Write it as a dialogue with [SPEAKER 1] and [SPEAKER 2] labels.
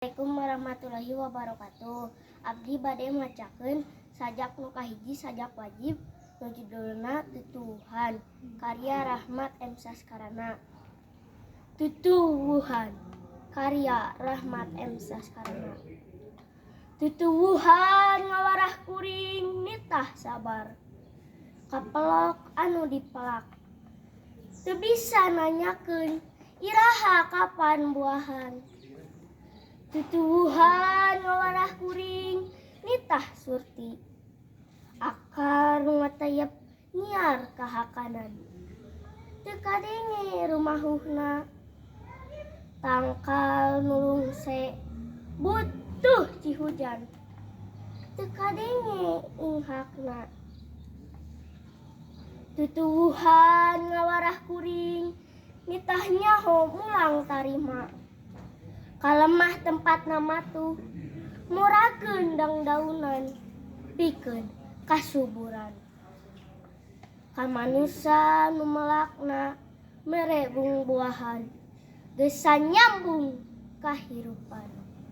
[SPEAKER 1] Assalamualaikum warahmatullahi wabarakatuh. Abdi bade macakeun sajak nu kahiji sajak wajib nu judulna Tutuwuhan karya Rahmat M. Saskarana. Tutuwuhan karya Rahmat M. Saskarana. Tutuwuhan ngawarah kuring nitah sabar kapelok anu dipelak teu bisa nanyakeun iraha kapan buahan. Tutuwuhan ngawarah kuring nitah surti akar ngatayap nyiar kahakanan teu kadenge rumahuhna tangkal nulungse butuh cihujan teu kadenge inghakna. Tutuwuhan ngawarah kuring nitah nyaho mulang tarima kalemah tempat namatu murakeun dangdaunan pikeun kasuburan ka manusa nu melakna mere bungbuahan geus sanyambung kahirupan.